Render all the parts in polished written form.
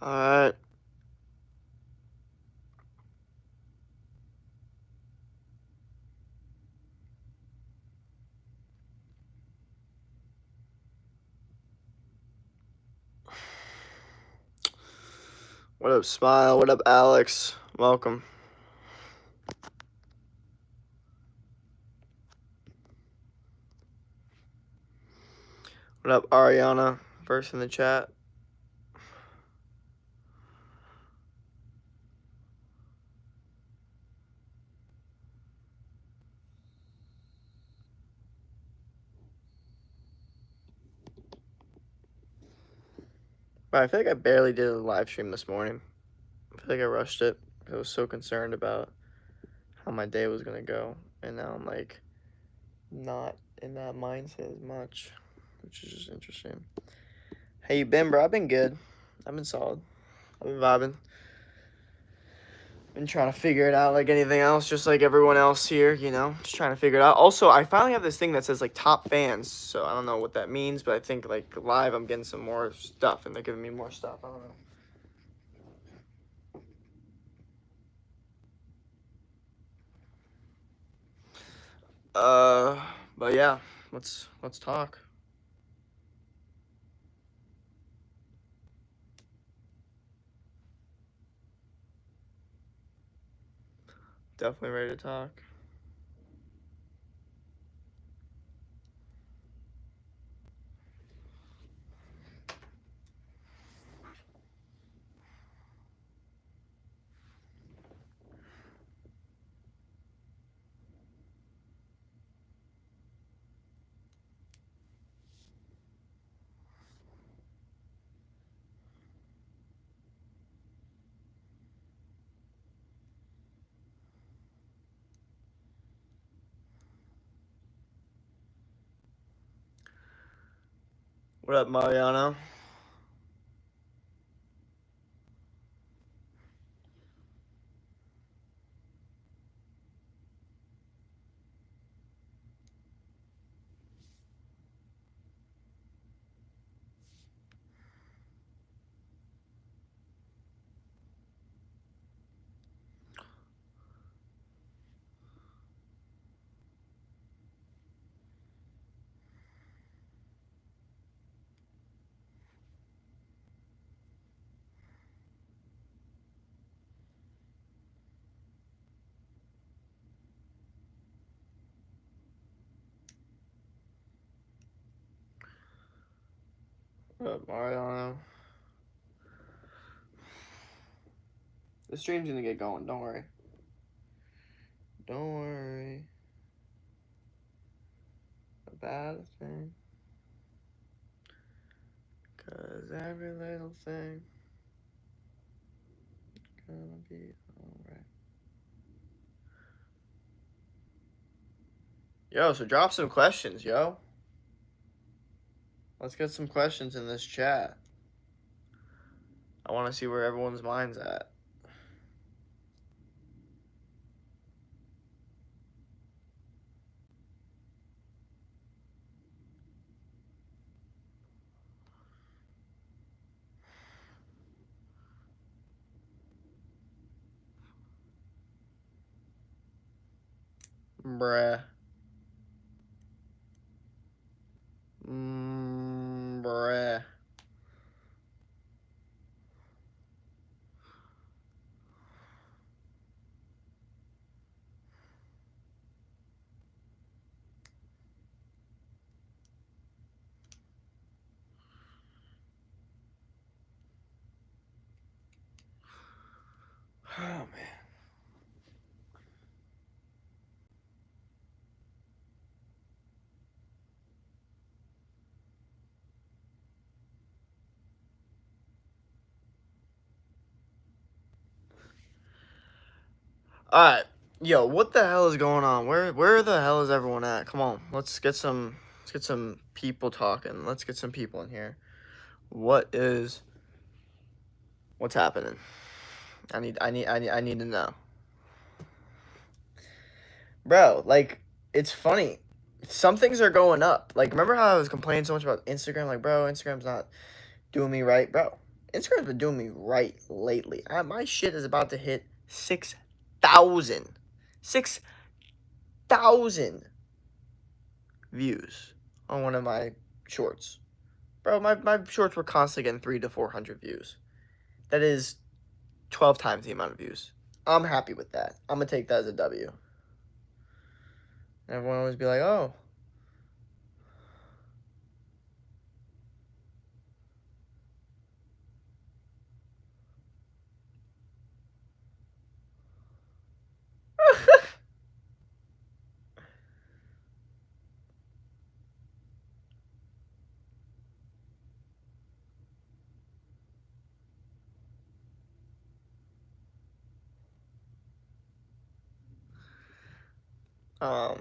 Alright. What up, Smile? What up, Alex? Welcome. What up, Ariana? First in the chat. But I feel like I barely did a live stream this morning. I feel like I rushed it. I was so concerned about how my day was gonna go. And now I'm like not in that mindset as much, which is just interesting. How you been, bro? I've been good. I've been solid. I've been vibing. Been trying to figure it out like anything else, just like everyone else here, just trying to figure it out. Also, I finally have this thing that says like top fans, so I don't know what that means, but I think like live I'm getting some more stuff and they're giving me more stuff. I don't know. But yeah, let's talk. Definitely ready to talk. What up, Mariano? What up, Mariano? The stream's gonna get going, don't worry. Don't worry about a thing. 'Cause every little thing gonna be alright. Yo, so drop some questions, yo. Let's get some questions in this chat. I want to see where everyone's mind's at. Bruh. Bruh. Oh, man. Alright. Yo, what the hell is going on? Where the hell is everyone at? Come on. Let's get some people talking. Let's get some people in here. What's happening? I need to know. Bro, like, it's funny. Some things are going up. Like, remember how I was complaining so much about Instagram? Like, bro, Instagram's not doing me right, bro. Instagram's been doing me right lately. My shit is about to hit 6,000. 6,000 views on one of my shorts. Bro, my shorts were constantly getting 300 to 400 views. That is 12 times the amount of views. I'm happy with that. I'm going to take that as a W. And everyone always be like, oh. um,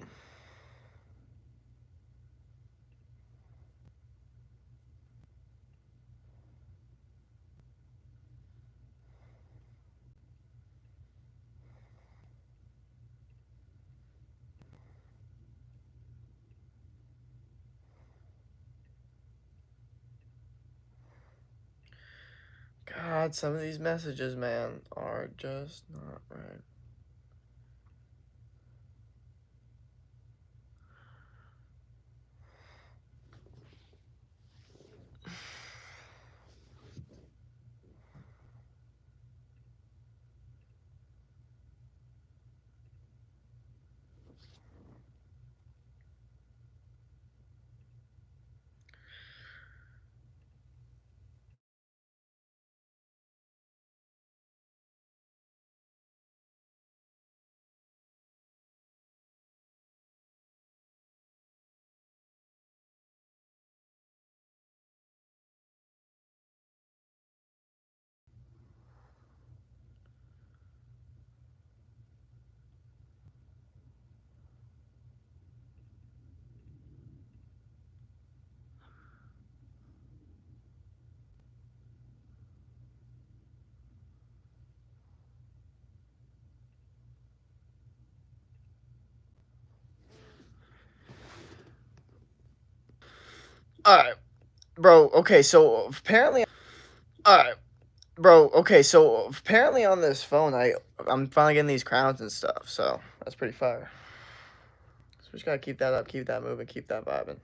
God, some of these messages, man, are just not right. Alright, bro, okay, so apparently... Alright, bro, okay, so apparently on this phone, I'm finally getting these crowns and stuff, so that's pretty fire. So we just gotta keep that up, keep that moving, keep that vibing.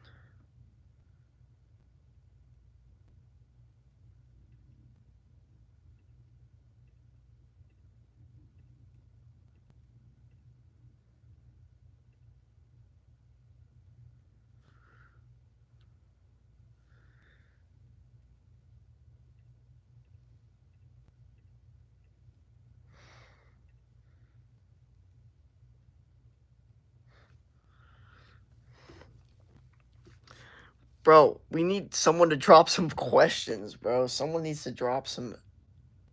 Bro, we need someone to drop some questions, bro. Someone needs to drop some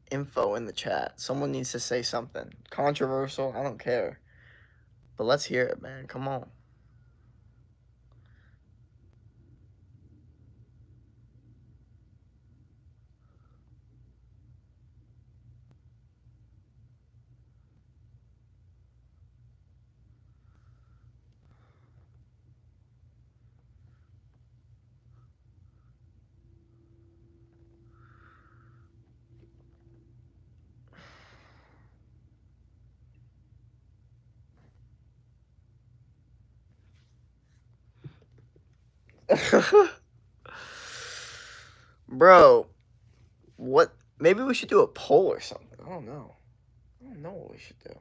info in the chat. Someone needs to say something. Controversial, I don't care. But let's hear it, man. Come on. Bro, what? Maybe we should do a poll or something. I don't know. I don't know what we should do.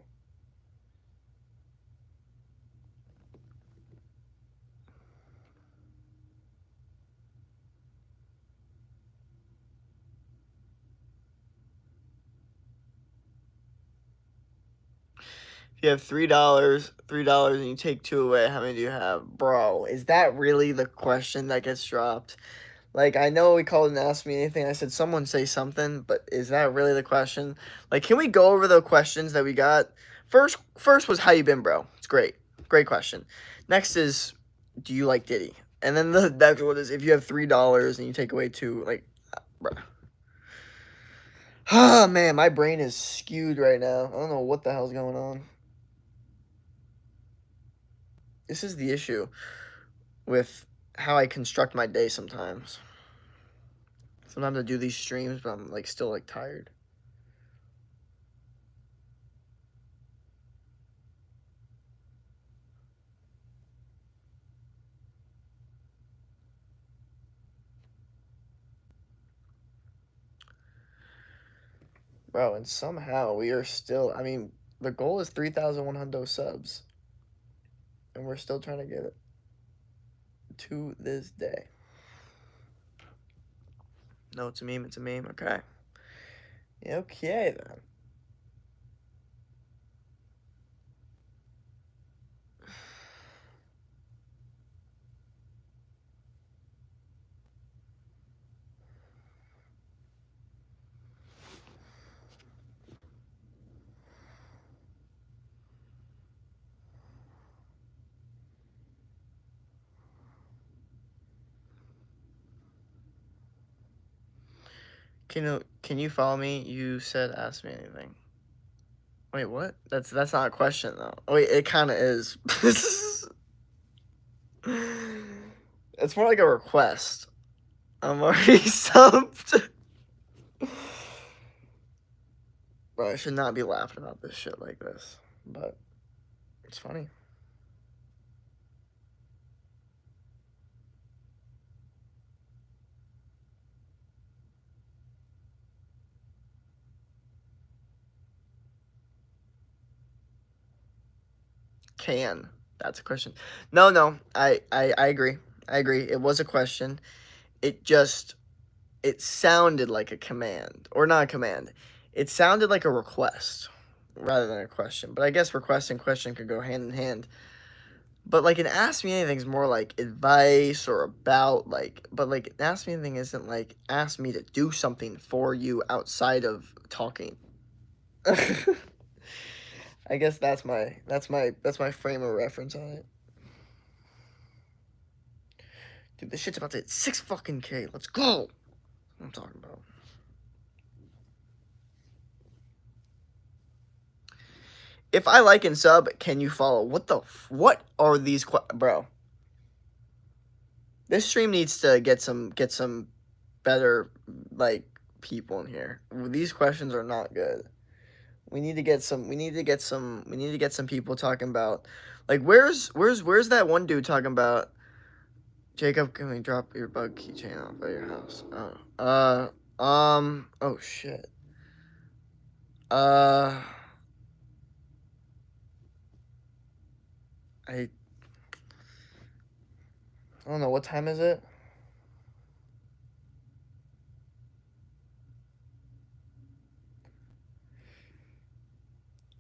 If you have $3, and you take two away, how many do you have? Bro, is that really the question that gets dropped? Like, I know we called and asked me anything. I said, someone say something, but is that really the question? Like, can we go over the questions that we got? First was, how you been, bro? It's great. Great question. Next is, do you like Diddy? And then the next one is, if you have $3 and you take away two, like, bro. Ah, man, my brain is skewed right now. I don't know what the hell's going on. This is the issue with how I construct my day sometimes. Sometimes I do these streams, but I'm like still like tired. Bro, and somehow we are still, I mean, the goal is 3,100 subs. And we're still trying to get it to this day. No, it's a meme, it's a meme. Okay. Okay, then. Can you follow me? You said ask me anything. Wait, what? That's not a question though. Oh wait, it kind of is. It's more like a request. I'm already subbed. Bro, I should not be laughing about this shit like this, but it's funny. Can. That's a question. No. I agree. I agree. It was a question. It just it sounded like a command. Or not a command. It sounded like a request rather than a question. But I guess request and question could go hand in hand. But like an ask me anything is more like advice or about like but like an ask me anything isn't like ask me to do something for you outside of talking. I guess that's my frame of reference on it. Dude, this shit's about to hit 6 fucking K. Let's go. What I'm talking about. If I like and sub, can you follow? What are these bro? This stream needs to get some better like people in here. These questions are not good. We need to get some people talking about like where's that one dude talking about Jacob, can we drop your bug keychain off at your house? Oh shit. Uh I don't know, what time is it?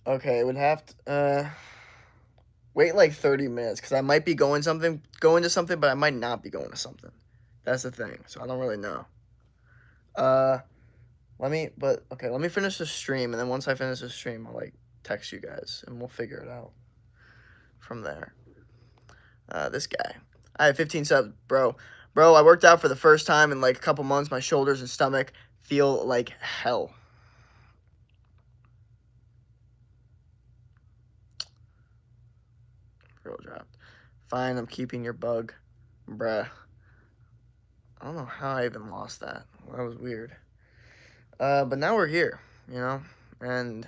Okay, it would have to wait like 30 minutes because I might be going to something, but I might not be going to something. That's the thing. So I don't really know. Uh let me finish the stream, and then once I finish the stream, I'll like text you guys and we'll figure it out from there. This guy. I have 15 subs, bro. Bro, I worked out for the first time in like a couple months. My shoulders and stomach feel like hell. Girl dropped. Fine, I'm keeping your bug. Bruh. I don't know how I even lost that. That was weird. But now we're here, you know? And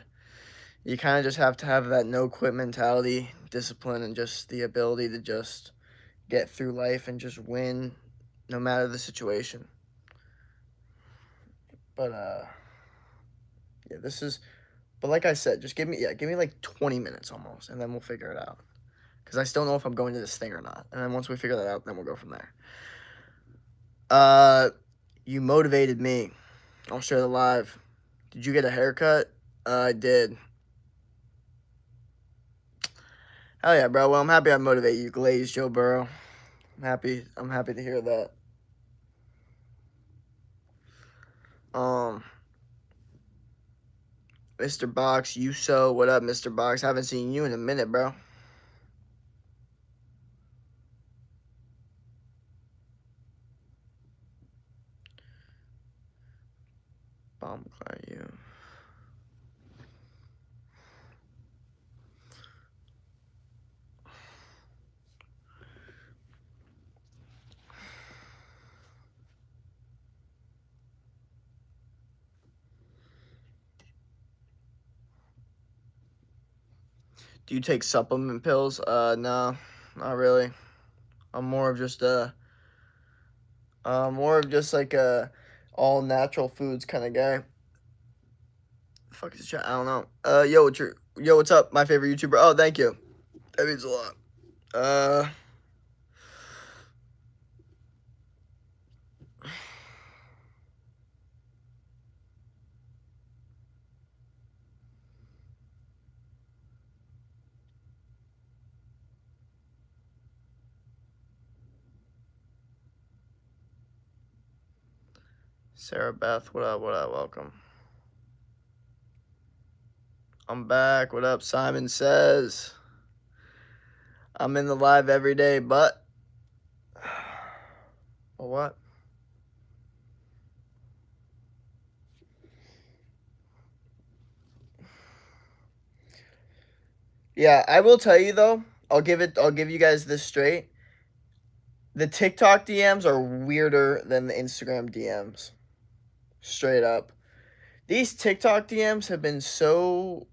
you kind of just have to have that no quit mentality, discipline, and just the ability to just get through life and just win no matter the situation. But, yeah, but like I said, just give me like 20 minutes almost, and then we'll figure it out. Because I still know if I'm going to this thing or not. And then once we figure that out, then we'll go from there. You motivated me. I'll share the live. Did you get a haircut? I did. Hell yeah, bro. Well, I'm happy I motivated you, Glaze Joe Burrow. I'm happy to hear that. Mr. Box, what up, Mr. Box? Haven't seen you in a minute, bro. Bomb cry you. Do you take supplement pills? No, not really. I'm more of just like a all natural foods kind of guy. Fuck is chat? I don't know. What's up? My favorite YouTuber. Oh, thank you. That means a lot. Sarah Beth, what up? What up? Welcome. I'm back. What up? Simon Says. I'm in the live every day, but well, what? Yeah, I will tell you though. I'll give you guys this straight. The TikTok DMs are weirder than the Instagram DMs. Straight up. These TikTok DMs have been so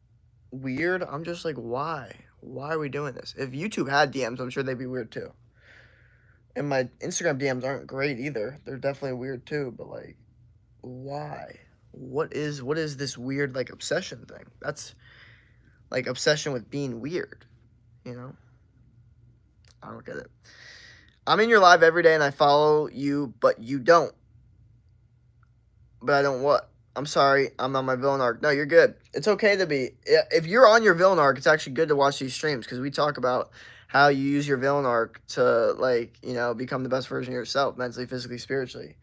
weird. I'm just like, why? Why are we doing this? If YouTube had DMs, I'm sure they'd be weird too. And my Instagram DMs aren't great either. They're definitely weird too, but like, why? What is this weird like obsession thing? That's like obsession with being weird, you know? I don't get it. I'm in your live every day and I follow you, but you don't. But I don't what? I'm sorry, I'm on my villain arc. No, you're good. It's okay to be. If you're on your villain arc, it's actually good to watch these streams because we talk about how you use your villain arc to, like, you know, become the best version of yourself, mentally, physically, spiritually.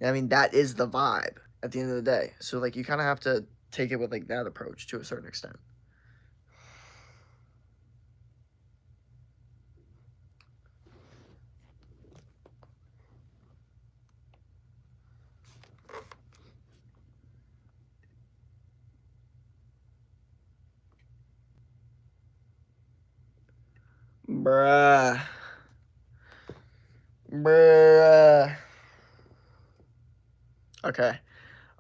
I mean, that is the vibe at the end of the day. So, like, you kind of have to take it with, like, that approach to a certain extent. Bruh. Bruh. Okay.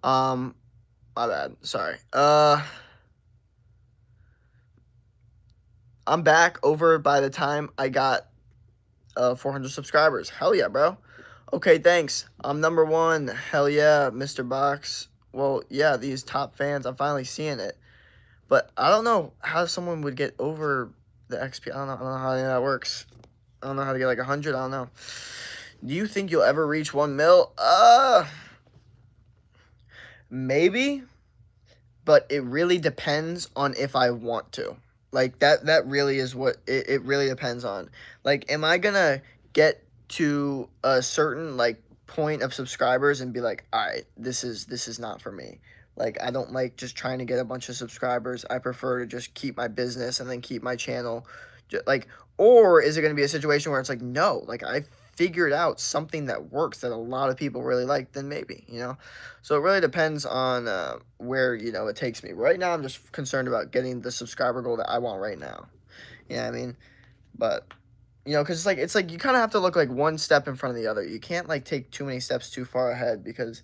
My bad. Sorry. I'm back over by the time I got 400 subscribers. Hell yeah, bro. Okay, thanks. I'm number one. Hell yeah, Mr. Box. Well, yeah, these top fans, I'm finally seeing it. But I don't know how someone would get over the XP. I don't know how that works. I don't know how to get like 100. I don't know. Do you think you'll ever reach 1 mil? Maybe. But it really depends on if I want to. Like, that really is what it really depends on. Like, am I gonna get to a certain, like, point of subscribers and be like, all right, this is not for me. Like, I don't like just trying to get a bunch of subscribers. I prefer to just keep my business and then keep my channel. Like, or is it going to be a situation where it's like, no, like, I figured out something that works that a lot of people really like, then maybe, you know? So it really depends on where, you know, it takes me. Right now, I'm just concerned about getting the subscriber goal that I want right now. You know what I mean? But, you know, because it's like you kind of have to look like one step in front of the other. You can't, like, take too many steps too far ahead because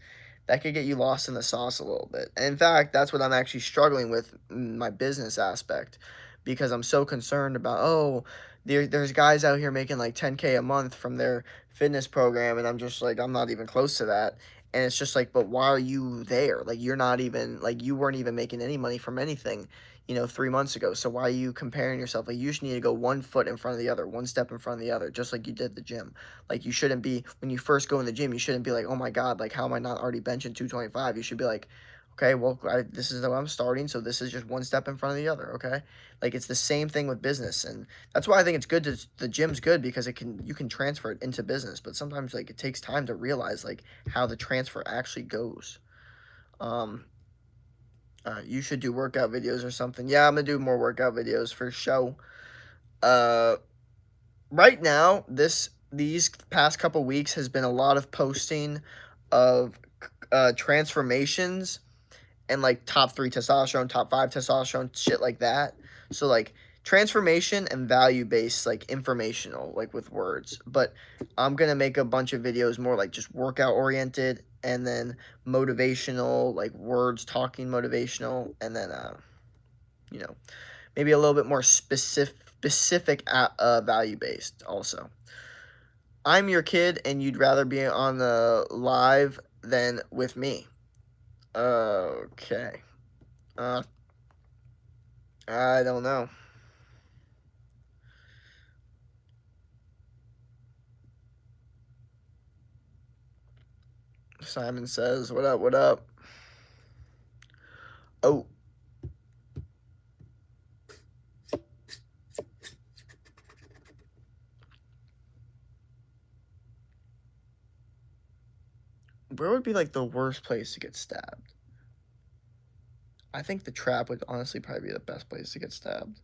that could get you lost in the sauce a little bit. And in fact, that's what I'm actually struggling with in my business aspect because I'm so concerned about, oh, there's guys out here making like 10K a month from their fitness program, and I'm just like, I'm not even close to that. And it's just like, but why are you there? Like, you're not even, like, you weren't even making any money from anything, you know, 3 months ago. So why are you comparing yourself? Like, you just need to go 1 foot in front of the other, one step in front of the other, just like you did the gym. Like, you shouldn't be, when you first go in the gym, you shouldn't be like, oh my God, like, how am I not already benching 225? You should be like, okay, well, this is how I'm starting, so this is just one step in front of the other, okay? Like, it's the same thing with business, and that's why I think it's good the gym's good because you can transfer it into business, but sometimes, like, it takes time to realize, like, how the transfer actually goes. You should do workout videos or something. Yeah, I'm gonna do more workout videos for show. Right now, these past couple weeks has been a lot of posting of transformations and like top 3 testosterone, top 5 testosterone, shit like that. So like transformation and value based, like informational, like with words. But I'm gonna make a bunch of videos more like just workout oriented and then motivational, like words talking motivational, and then you know, maybe a little bit more specific value based also. I'm your kid and you'd rather be on the live than with me. Okay. I don't know. Simon says, what up, what up? Oh. Where would be like the worst place to get stabbed? I think the trap would honestly probably be the best place to get stabbed.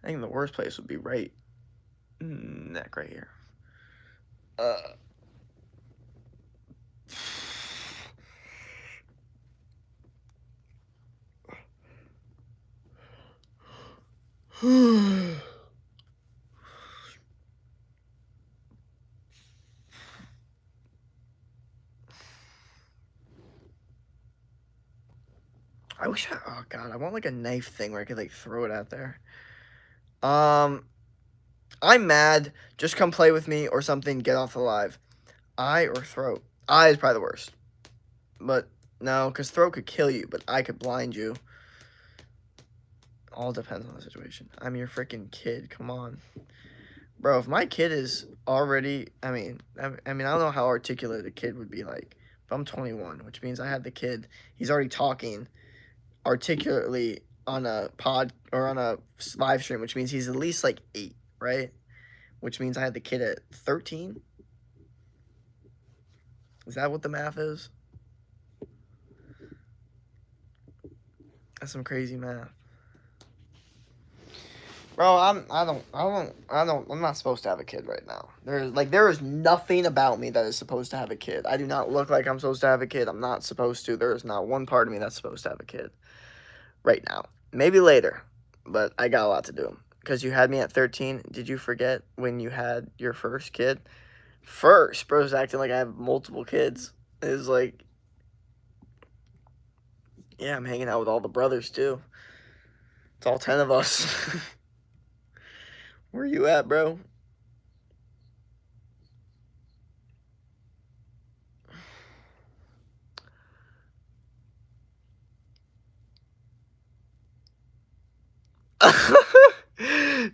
I think the worst place would be right neck right here. I wish oh god, I want like a knife thing where I could like throw it out there. I'm mad. Just come play with me or something. Get off the live. Eye or throat? Eye is probably the worst. But no, because throat could kill you, but eye could blind you. All depends on the situation. I'm your freaking kid. Come on. Bro, if my kid is already, I mean, I don't know how articulate a kid would be like. But I'm 21, which means I had the kid. He's already talking articulately on a pod or on a live stream, which means he's at least like 8, right? Which means I had the kid at 13. Is that what the math is? That's some crazy math. Bro, I'm not supposed to have a kid right now. There is nothing about me that is supposed to have a kid. I do not look like I'm supposed to have a kid. I'm not supposed to. There is not one part of me that's supposed to have a kid right now. Maybe later, but I got a lot to do. Because you had me at 13. Did you forget when you had your first kid? First, bro's acting like I have multiple kids. It was like, yeah, I'm hanging out with all the brothers too. It's all 10 of us. Where you at, bro?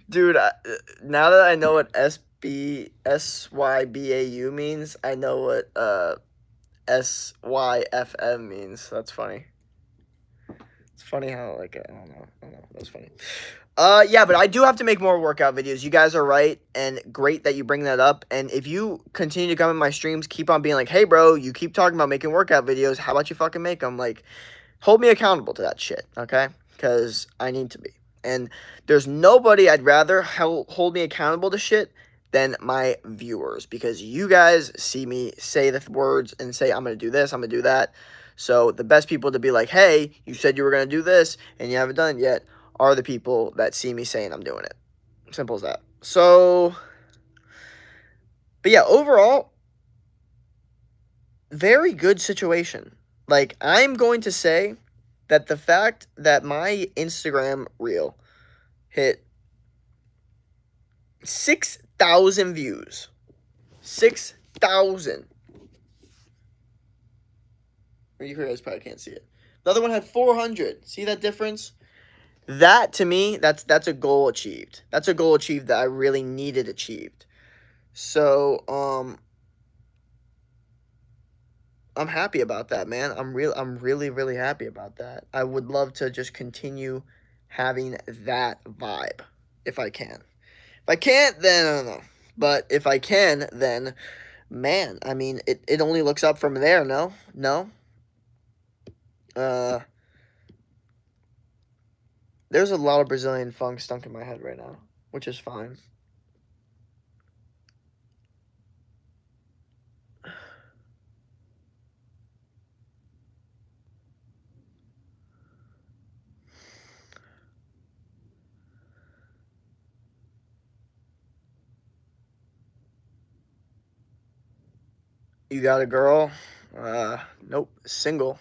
Dude, now that I know what SYBAU means, I know what SYFM means. That's funny. It's funny how like I don't know. That's funny. Yeah, but I do have to make more workout videos. You guys are right, and great that you bring that up. And if you continue to come in my streams, keep on being like, hey, bro, you keep talking about making workout videos. How about you fucking make them? Like, hold me accountable to that shit, okay? Because I need to be. And there's nobody I'd rather hold me accountable to shit than my viewers. Because you guys see me say the words and say, I'm going to do this, I'm going to do that. So the best people to be like, hey, you said you were going to do this and you haven't done it yet are the people that see me saying I'm doing it. Simple as that. So, but yeah, overall, very good situation. Like, I'm going to say that the fact that my Instagram reel hit 6,000 views, 6,000. You guys probably can't see it. The other one had 400. See that difference? That, to me, that's a goal achieved. That's a goal achieved that I really needed achieved. So, I'm happy about that, man. I'm really, really happy about that. I would love to just continue having that vibe if I can. If I can't, then I don't know. But if I can, then, man, I mean, it only looks up from there, no? No? There's a lot of Brazilian funk stuck in my head right now, which is fine. You got a girl? Nope. Single.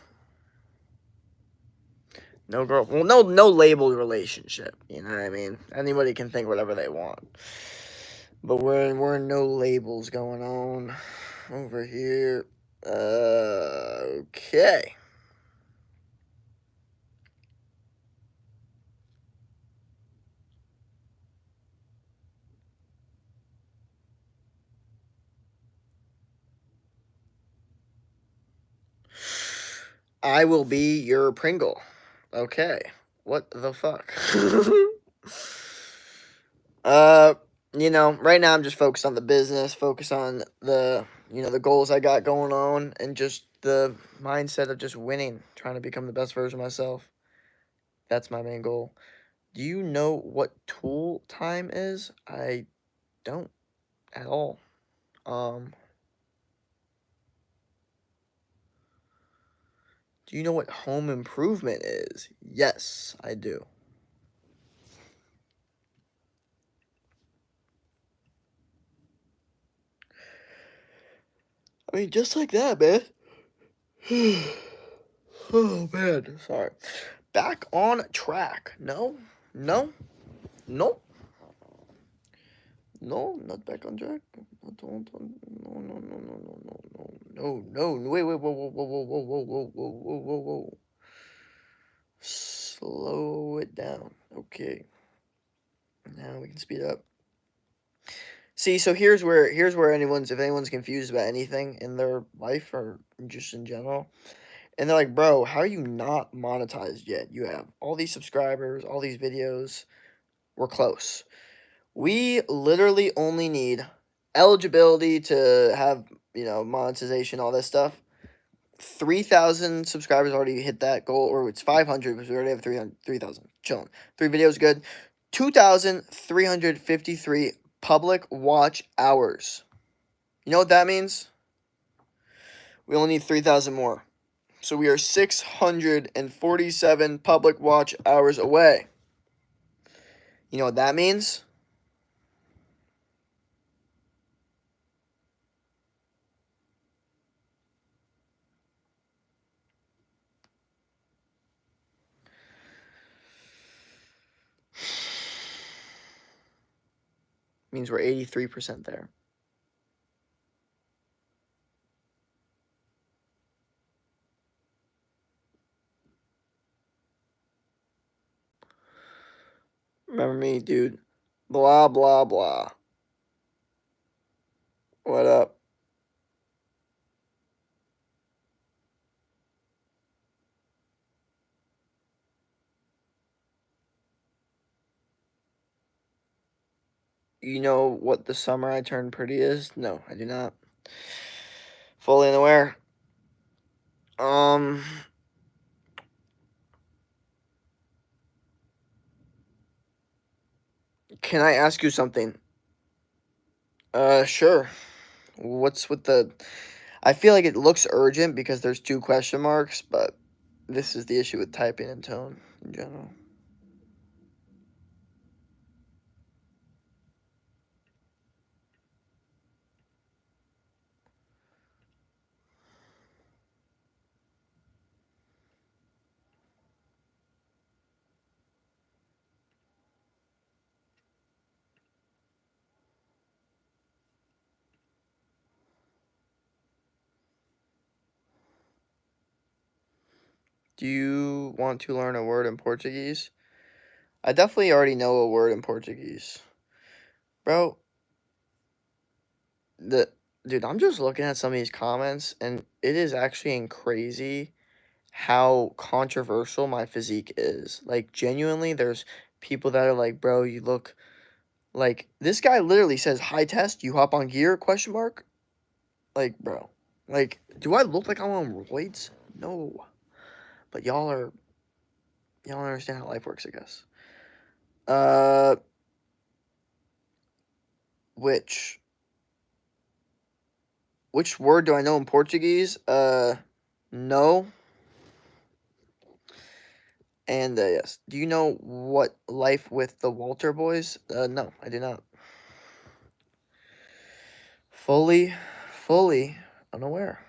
No girl. Well, no labeled relationship. You know what I mean? Anybody can think whatever they want. But we're no labels going on over here. Okay. I will be your Pringle. Okay. What the fuck? uh, right now I'm just focused on the business, focused on the goals I got going on, and just the mindset of just winning, trying to become the best version of myself. That's my main goal. Do you know what tool time is? I don't at all. Um, do you know what home improvement is? Yes, I do. I mean, just like that, man. Oh man, sorry. Back on track. No, no, no, no, not back on track. No, no, no, no, no, no, no, no, no. Wait, wait, whoa, whoa, whoa, whoa, whoa, whoa, whoa, whoa, whoa, whoa. Slow it down. Okay. Now we can speed up. See, so here's where if anyone's confused about anything in their life or just in general, and they're like, "Bro, how are you not monetized yet? You have all these subscribers, all these videos. We're close. We literally only need eligibility to have, monetization, all this stuff. 3,000 subscribers already hit that goal, or it's 500 because we already have 3,000. Chilling. 3 videos good. 2,353 public watch hours. You know what that means? We only need 3,000 more. So we are 647 public watch hours away. You know what that means? Means we're 83% there. Remember me, dude. Blah, blah, blah. What up? You know what the summer I turned pretty is? No, I do not. Fully unaware. Um, can I ask you something? Sure. What's with the... I feel like it looks urgent because there's 2 question marks, but this is the issue with typing and tone in general. Do you want to learn a word in Portuguese? I definitely already know a word in Portuguese. Bro, the dude, I'm just looking at some of these comments and it is actually crazy how controversial my physique is. Like genuinely there's people that are like, "Bro, you look like this guy literally says high test, you hop on gear question mark?" Like, bro. Like, do I look like I'm on roids? No. But y'all don't understand how life works, I guess. Uh which which word do I know in Portuguese? No. And yes. Do you know what life with the Walter boys? No, I do not. Fully unaware.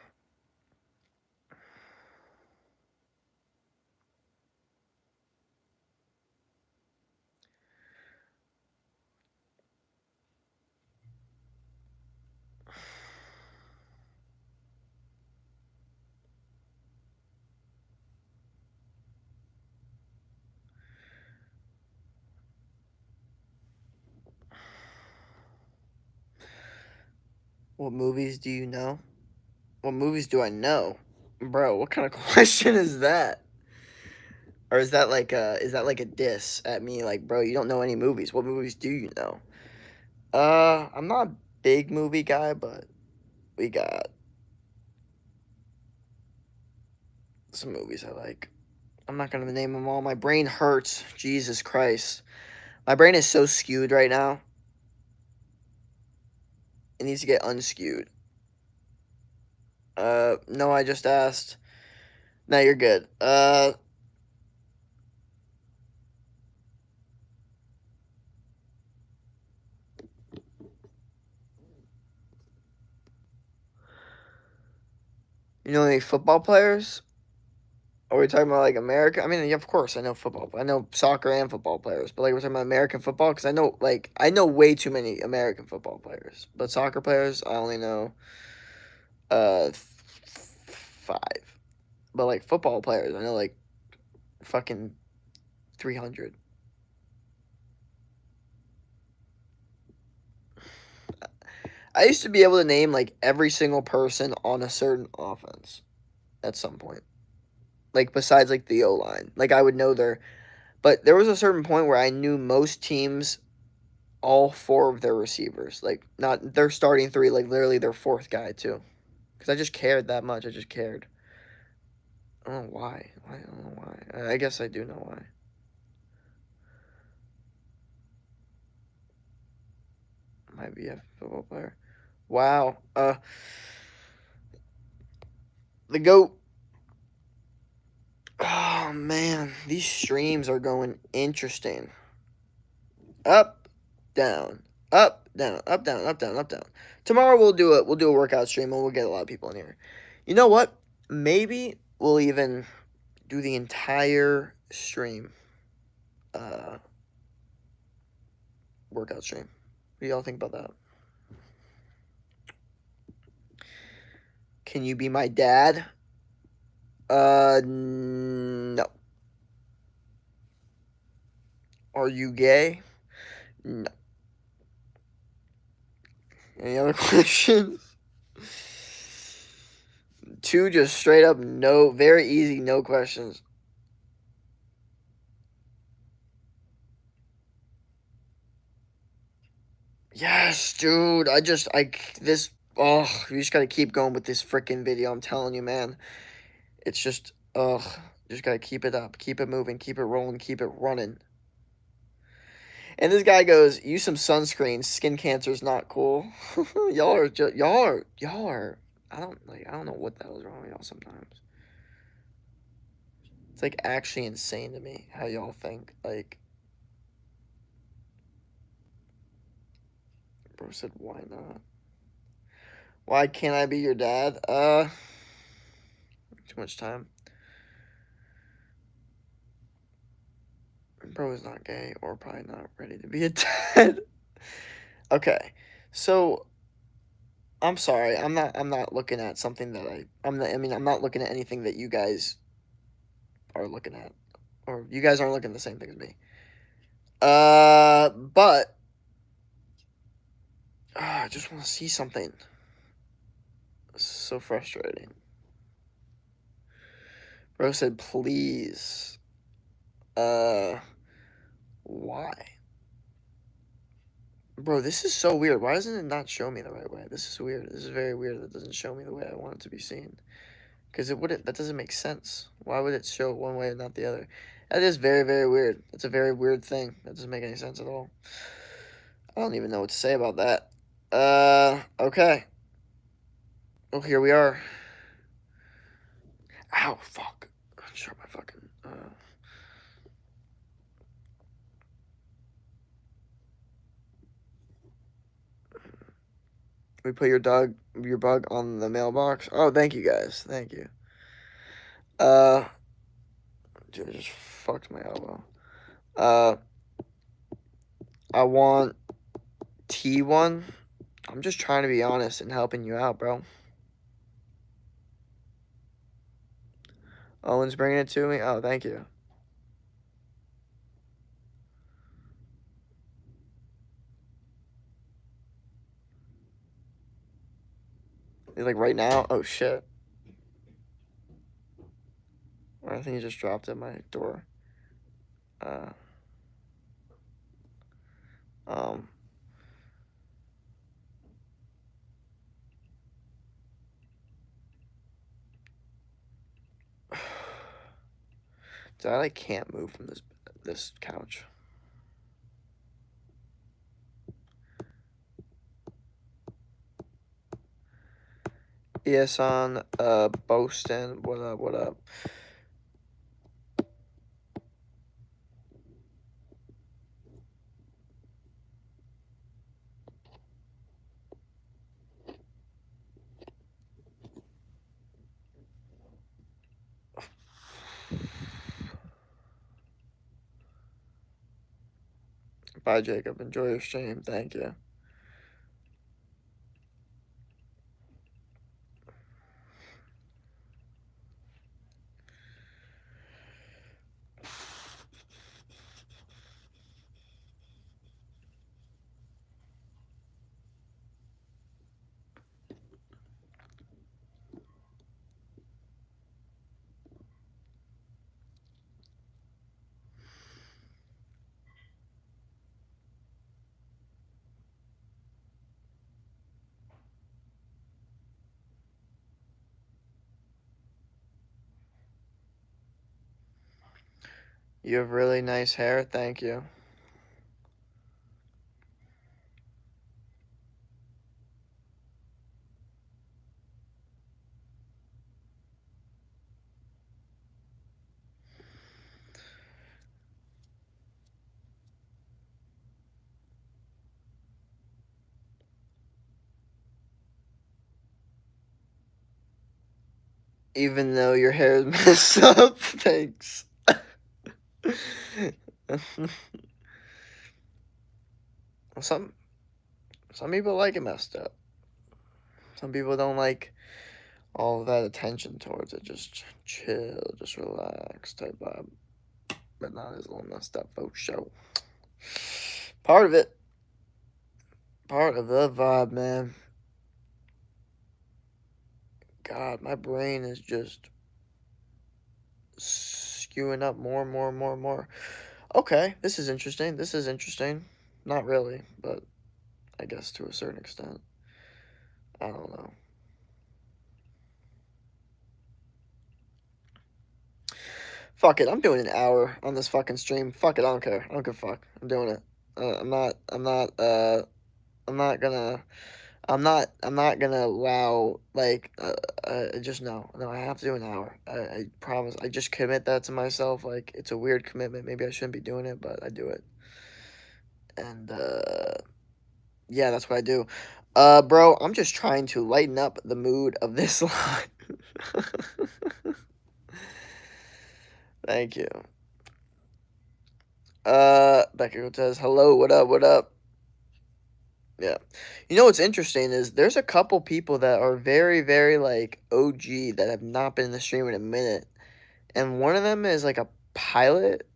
What movies do you know? What movies do I know? Bro, what kind of question is that? Or is that like a diss at me? Like, bro, you don't know any movies. What movies do you know? I'm not a big movie guy, but we got some movies I like. I'm not gonna name them all. My brain hurts. Jesus Christ. My brain is so skewed right now. It needs to get unskewed. No, I just asked. No, you're good. You know any football players? Are we talking about like America? I mean, yeah, of course, I know football. I know soccer and football players, but like we're talking about American football because I know way too many American football players, but soccer players I only know five. But like football players, I know like fucking 300. I used to be able to name like every single person on a certain offense at some point. Like besides like the O line, like I would know their. But there was a certain point where I knew most teams all four of their receivers, like not their starting three, like literally their fourth guy too, because I just cared that much. I just cared. I don't know why. I don't know why. I guess I do know why. Might be a football player. Wow. The goat. Oh man, these streams are going interesting. Up, down, up, down, up, down, up, down, up, down. Tomorrow we'll do a workout stream and we'll get a lot of people in here. You know what? Maybe we'll even do the entire stream uh workout stream. What do y'all think about that? Can you be my dad? No. Are you gay? No. Any other questions? Two just straight up no, very easy, no questions. Yes, dude. This. Oh, you just gotta keep going with this freaking video. I'm telling you, man. It's just, ugh. Just gotta keep it up, keep it moving, keep it rolling, keep it running. And this guy goes, "Use some sunscreen. Skin cancer is not cool." Y'all are. I don't know what the hell is wrong with y'all sometimes. It's like actually insane to me how y'all think. Like, bro said, "Why not? Why can't I be your dad?" Too much time. Bro is not gay or probably not ready to be a dad. Okay, so I'm sorry. I'm not looking at something that I'm not. I mean, I'm not looking at anything that you guys are looking at, or you guys aren't looking at the same thing as me. But I just want to see something. It's so frustrating. Bro said, please. Why? Bro, this is so weird. Why doesn't it not show me the right way? This is weird. This is very weird. That doesn't show me the way I want it to be seen. Because it wouldn't. That doesn't make sense. Why would it show one way and not the other? That is very, very weird. It's a very weird thing. That doesn't make any sense at all. I don't even know what to say about that. Okay. Oh, here we are. Ow, fuck. Shut my fucking. We put your bug on the mailbox. Oh, thank you guys. Thank you. Dude, I just fucked my elbow. I want T1. I'm just trying to be honest and helping you out, bro. Owen's bringing it to me. Oh, thank you. Like right now? Oh shit. I think he just dropped at my door. Uh, um, I can't move from this couch. Eason, Boston, what up, what up? Bye, Jacob. Enjoy your stream. Thank you. You have really nice hair. Thank you. Even though your hair is messed up, thanks. some people like it messed up. Some people don't like all of that attention towards it. Just chill, just relax type vibe. But not as little messed up for show. Part of it. Part of the vibe, man. God, my brain is just skewing up more and more and more and more. Okay, this is interesting. This is interesting. Not really, but I guess to a certain extent. I don't know. Fuck it, I'm doing an hour on this fucking stream. Fuck it, I don't care. I don't give a fuck. I'm doing it. I'm not gonna, I'm not gonna allow, like, just no. No, I have to do an hour. I promise. I just commit that to myself. Like, it's a weird commitment. Maybe I shouldn't be doing it, but I do it. And, yeah, that's what I do. Bro, I'm just trying to lighten up the mood of this live. Thank you. Becca Cortez, hello, what up, what up? Yeah. You know what's interesting is there's a couple people that are very, very, like, OG that have not been in the stream in a minute. And one of them is, like, a pilot.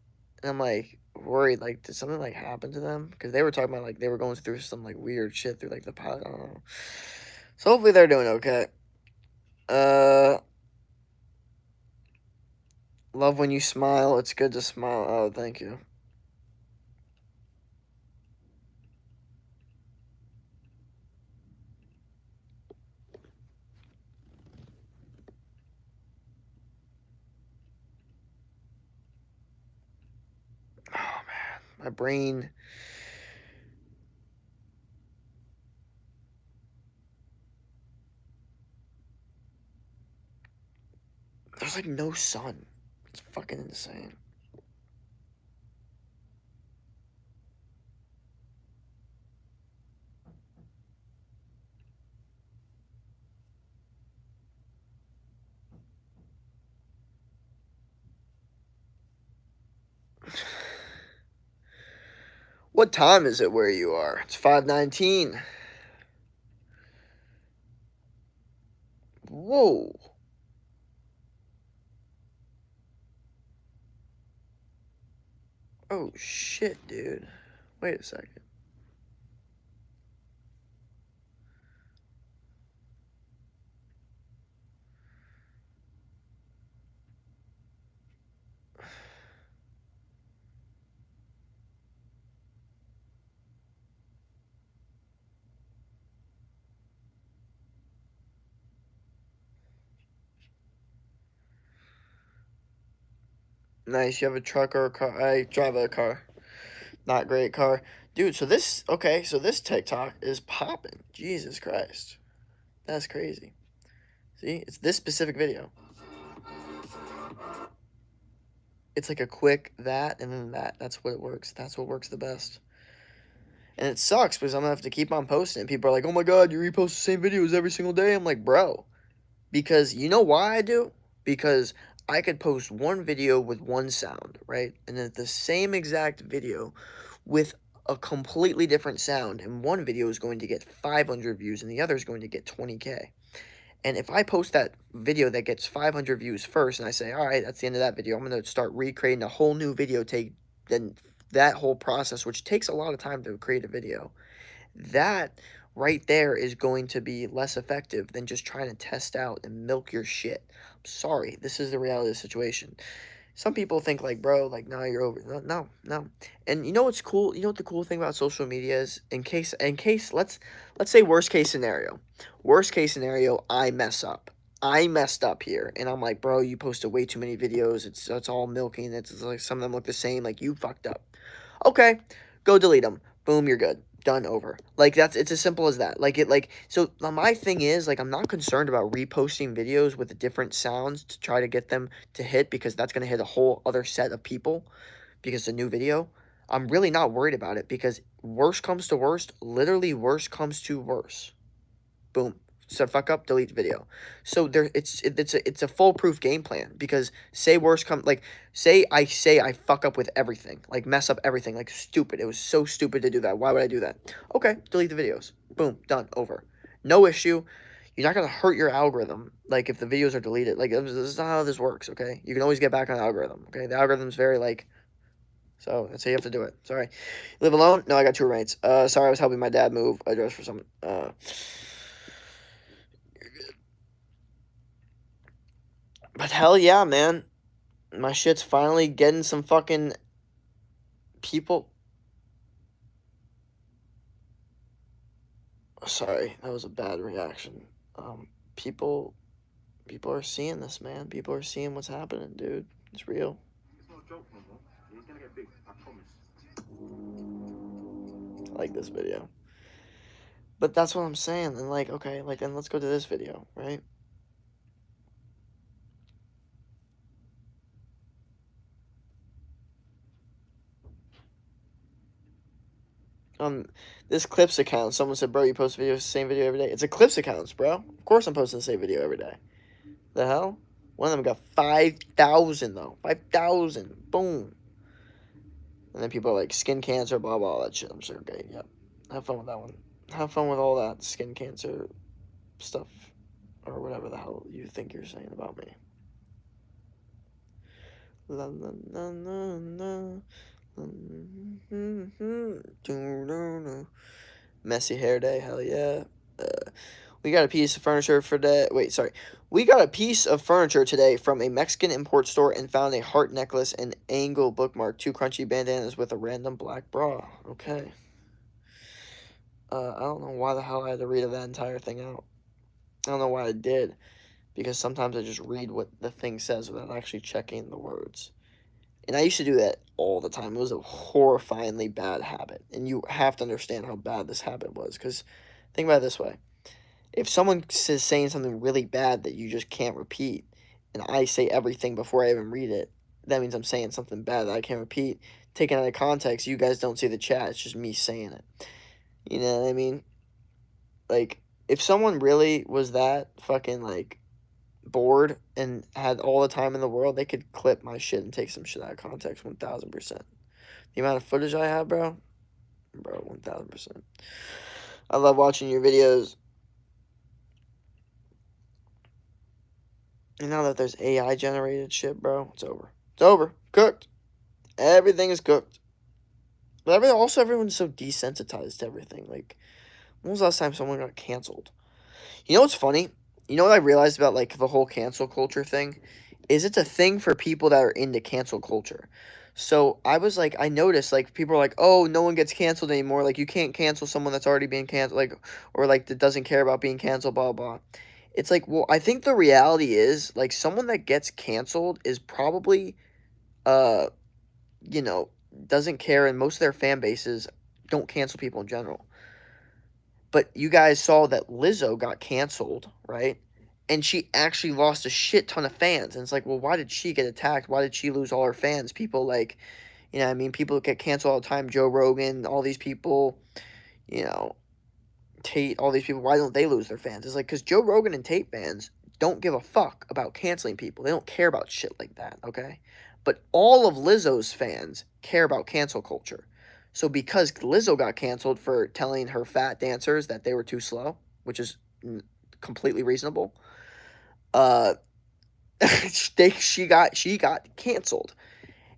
And I'm, like, worried, like, did something, like, happen to them? Because they were talking about, like, they were going through some, like, weird shit through, like, the pilot. I don't know. So hopefully they're doing okay. Love when you smile. It's good to smile. Oh, thank you. Oh, man. My brain. There's, like, no sun. It's fucking insane. What time is it where you are? It's 5:19. Whoa. Oh, shit, dude. Wait a second. Nice. You have a truck or a car? I drive a car. Not great car. Dude, so this, okay, so this TikTok is popping. Jesus Christ. That's crazy. See, it's this specific video. It's like a quick that and then that. That's what it works. That's what works the best. And it sucks because I'm gonna have to keep on posting. People are like, oh my god, you repost the same videos every single day. I'm like, bro. Because you know why I do? Because I could post one video with one sound, right? And then the same exact video with a completely different sound. And one video is going to get 500 views and the other is going to get 20K. And if I post that video that gets 500 views first and I say, all right, that's the end of that video, I'm going to start recreating a whole new video, then that whole process, which takes a lot of time to create a video, that right there is going to be less effective than just trying to test out and milk your shit. I'm sorry, this is the reality of the situation. Some people think like, bro, like, no, you're over. No. And you know what's cool? You know what the cool thing about social media is? In case, let's say worst case scenario. Worst case scenario, I mess up. I messed up here, and I'm like, bro, you posted way too many videos. It's all milking. It's like some of them look the same. Like you fucked up. Okay, go delete them. Boom, you're good. Done, over. Like it's as simple as that. So my thing is like I'm not concerned about reposting videos with different sounds to try to get them to hit because that's gonna hit a whole other set of people because it's a new video. I'm really not worried about it because worst comes to worst, literally worst comes to worst. Boom. So fuck up, delete the video. So it's a foolproof game plan because say I fuck up with everything, like mess up everything, like stupid. It was so stupid to do that. Why would I do that? Okay, delete the videos. Boom, done, over. No issue. You're not gonna hurt your algorithm. Like if the videos are deleted, like this is not how this works. Okay, you can always get back on the algorithm. Okay, the algorithm's very like. So that's how you have to do it. Sorry, live alone. No, I got two roommates. Sorry, I was helping my dad move a dress for someone. But hell yeah, man. My shit's finally getting some fucking people. Sorry, that was a bad reaction. People are seeing this, man. People are seeing what's happening, dude. It's real. It's not a joke no more. He's gonna get big, I promise. I like this video. But that's what I'm saying. And like, okay, like then let's go to this video, right? This Clips account, someone said, bro, you post videos, the same video every day. It's a Clips account, bro. Of course I'm posting the same video every day. The hell? One of them got 5,000, though. 5,000. Boom. And then people are like, skin cancer, blah, blah, all that shit. I'm sure, okay, yep. Have fun with that one. Have fun with all that skin cancer stuff. Or whatever the hell you think you're saying about me. La, la, la, la, la. Messy hair day, hell yeah. We got a piece of furniture for today. Wait, sorry. We got a piece of furniture today from a Mexican import store and found a heart necklace and angle bookmark, 2 crunchy bandanas with a random black bra. Okay. I don't know why the hell I had to read that entire thing out. I don't know why I did. Because sometimes I just read what the thing says without actually checking the words. And I used to do that all the time. It was a horrifyingly bad habit. And you have to understand how bad this habit was. Because think about it this way. If someone is saying something really bad that you just can't repeat, and I say everything before I even read it, that means I'm saying something bad that I can't repeat. Taken out of context, you guys don't see the chat. It's just me saying it. You know what I mean? Like, if someone really was that fucking, like, bored and had all the time in the world, they could clip my shit and take some shit out of context 1,000%. The amount of footage I have, bro, 1,000%. I love watching your videos. And now that there's AI generated shit, bro, it's over. It's over. Cooked. Everything is cooked. But everyone's so desensitized to everything. Like, when was the last time someone got canceled? You know what's funny? You know what I realized about, like, the whole cancel culture thing? Is it's a thing for people that are into cancel culture. So, I was like, I noticed, like, people are like, oh, no one gets canceled anymore. Like, you can't cancel someone that's already being canceled, like, or, like, that doesn't care about being canceled, blah, blah. It's like, well, I think the reality is, like, someone that gets canceled is probably you know, doesn't care, and most of their fan bases don't cancel people in general. But you guys saw that Lizzo got canceled, right? And she actually lost a shit ton of fans. And it's like, well, why did she get attacked? Why did she lose all her fans? People like, you know what I mean? People get canceled all the time. Joe Rogan, all these people, you know, Tate, all these people. Why don't they lose their fans? It's like, because Joe Rogan and Tate fans don't give a fuck about canceling people. They don't care about shit like that, okay? But all of Lizzo's fans care about cancel culture. So because Lizzo got canceled for telling her fat dancers that they were too slow, which is completely reasonable, uh, she got canceled.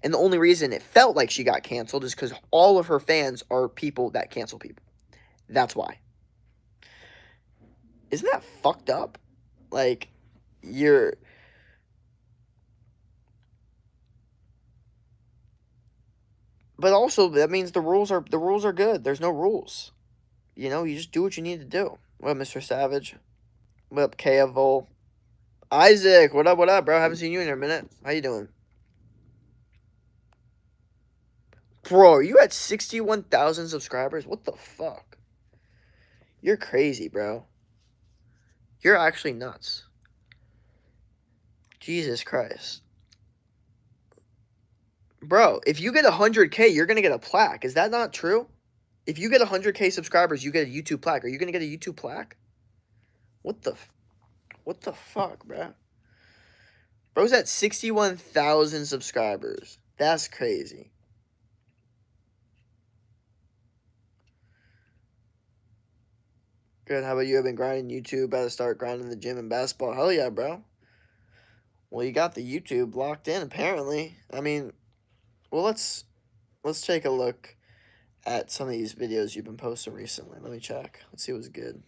And the only reason it felt like she got canceled is because all of her fans are people that cancel people. That's why. Isn't that fucked up? Like, you're. But also, that means the rules are good. There's no rules. You know, you just do what you need to do. What up, Mr. Savage? What up, Keavol? Isaac, what up, bro? Haven't seen you in a minute. How you doing? Bro, you at 61,000 subscribers? What the fuck? You're crazy, bro. You're actually nuts. Jesus Christ. Bro, if you get 100K, you're going to get a plaque. Is that not true? If you get 100K subscribers, you get a YouTube plaque. Are you going to get a YouTube plaque? What the fuck, bro? Bro's at 61,000 subscribers. That's crazy. Good. How about you? I've been grinding YouTube. About to start grinding the gym and basketball. Hell yeah, bro. Well, you got the YouTube locked in, apparently. I mean, well, let's take a look at some of these videos you've been posting recently. Let me check. Let's see what's good.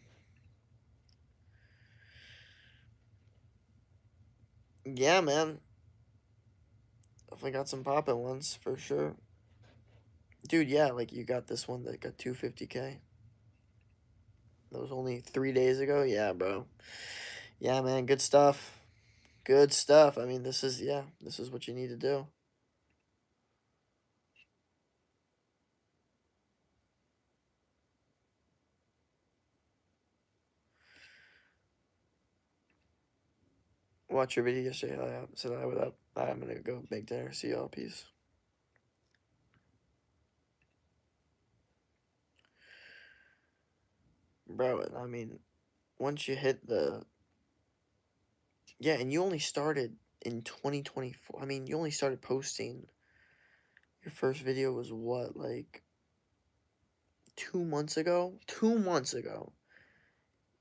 Yeah, man. Definitely got some poppin' ones for sure. Dude, yeah, like you got this one that got 250K. That was only 3 days ago. Yeah, bro. Yeah, man. Good stuff. Good stuff. I mean, this is what you need to do. Watch your video yesterday. Said hi, what up? I'm gonna go make dinner. See y'all. Peace. Bro, I mean, once you hit the. Yeah, and you only started in 2024. I mean, you only started posting. Your first video was what, like 2 months ago? 2 months ago.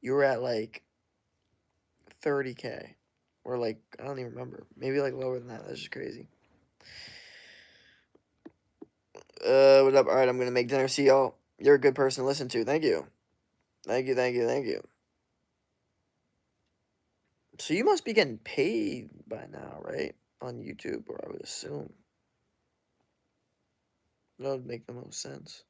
You were at like 30K. Or like, I don't even remember. Maybe like lower than that. That's just crazy. What up? Alright, I'm gonna make dinner. See y'all. You're a good person to listen to. Thank you. Thank you, thank you, thank you. So you must be getting paid by now, right? On YouTube, or I would assume. That would make the most sense.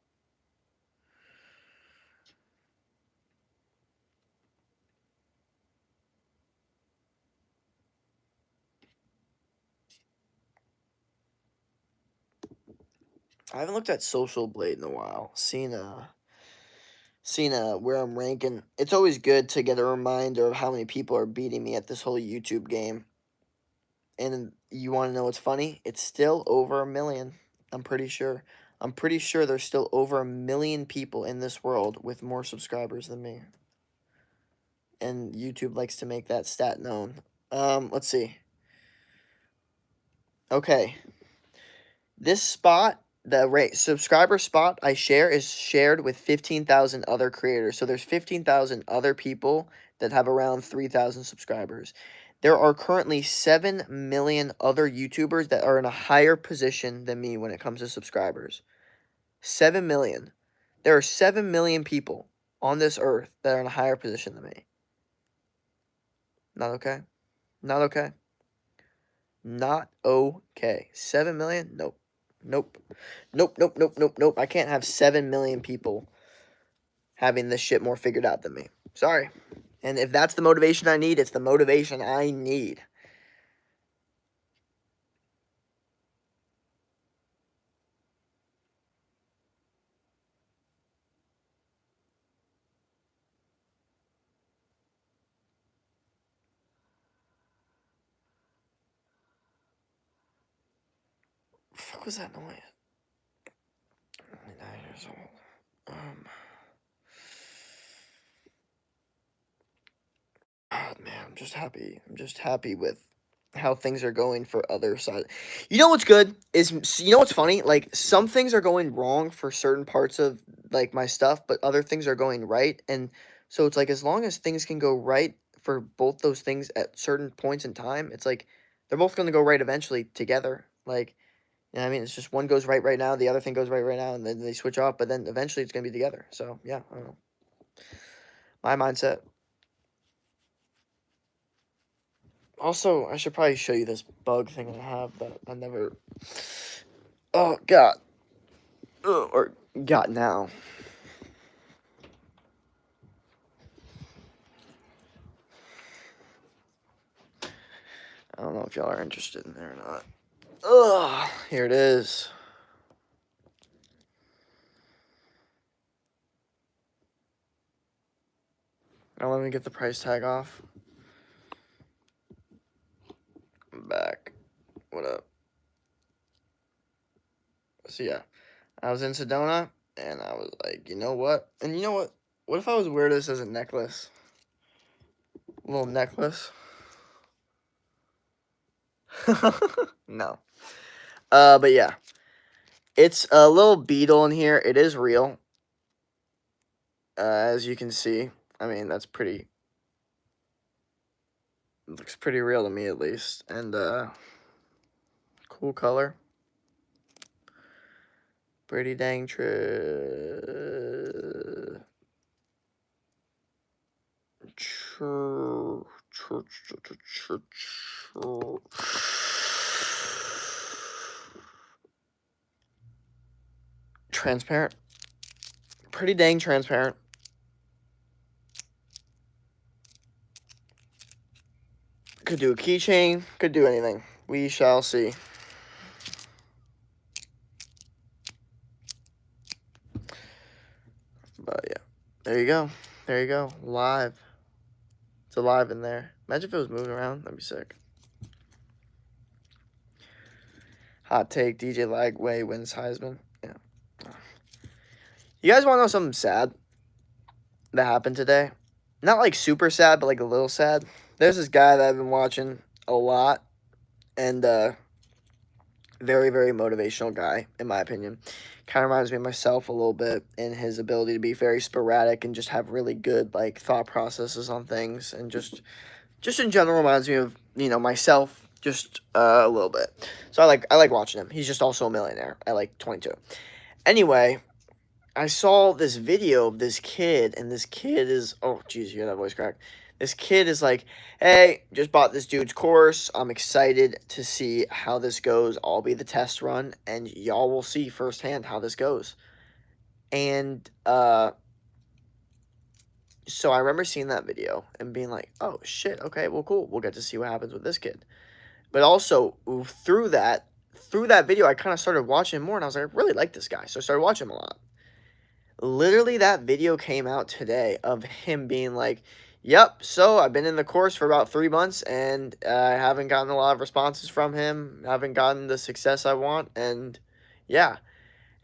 I haven't looked at Social Blade in a while. Seen where I'm ranking. It's always good to get a reminder of how many people are beating me at this whole YouTube game. And you want to know what's funny? It's still over 1 million. I'm pretty sure. I'm pretty sure there's still over 1 million people in this world with more subscribers than me. And YouTube likes to make that stat known. Let's see. Okay. This spot, the subscriber spot I share is shared with 15,000 other creators. So there's 15,000 other people that have around 3,000 subscribers. There are currently 7 million other YouTubers that are in a higher position than me when it comes to subscribers. 7 million. There are 7 million people on this earth that are in a higher position than me. Not okay? Not okay? Not okay. 7 million? Nope. Nope. Nope, nope, nope, nope, nope. I can't have 7 million people having this shit more figured out than me. Sorry. And if that's the motivation I need, it's the motivation I need. fuck was that noise? 9 years old. God, man, I'm just happy. I'm just happy with how things are going for other side. You know what's good is, you know what's funny? Like, some things are going wrong for certain parts of like my stuff, but other things are going right. And so it's like, as long as things can go right for both those things at certain points in time, it's like they're both going to go right eventually together. Like, you know what I mean? It's just one goes right now, the other thing goes right now, and then they switch off, but then eventually it's going to be together. So, yeah, I don't know. My mindset. Also, I should probably show you this bug thing I have that I never got. Or got now. I don't know if y'all are interested in there or not. Ugh, here it is. Now let me get the price tag off. I'm back. What up? So yeah, I was in Sedona, and I was like, you know what? And you know what? What if I was wear this as a necklace? A little necklace? No. But yeah. It's a little beetle in here. It is real. As you can see. I mean, that's pretty... looks pretty real to me, at least. And, cool color. Pretty dang transparent. Pretty dang transparent. Could do a keychain. Could do anything. We shall see. But yeah. There you go. There you go. Live. It's alive in there. Imagine if it was moving around. That'd be sick. Hot take, DJ Lagway wins Heisman. Yeah. You guys want to know something sad that happened today? Not like super sad, but like a little sad. There's this guy that I've been watching a lot, and very, very motivational guy, in my opinion. Kind of reminds me of myself a little bit in his ability to be very sporadic and just have really good like thought processes on things, and just in general reminds me of, you know, myself just a little bit. So I like watching him. He's just also a millionaire at like 22. Anyway, I saw this video of this kid, and this kid is, oh jeez, you hear that voice crack? This kid is like, hey, just bought this dude's course. I'm excited to see how this goes. I'll be the test run, and y'all will see firsthand how this goes. And so I remember seeing that video and being like, oh shit, okay, well cool. We'll get to see what happens with this kid. But also through that video, I kind of started watching more, and I was like, I really like this guy. So I started watching him a lot. Literally, that video came out today of him being like, yep, so I've been in the course for about 3 months, and I haven't gotten a lot of responses from him. I haven't gotten the success I want, and yeah.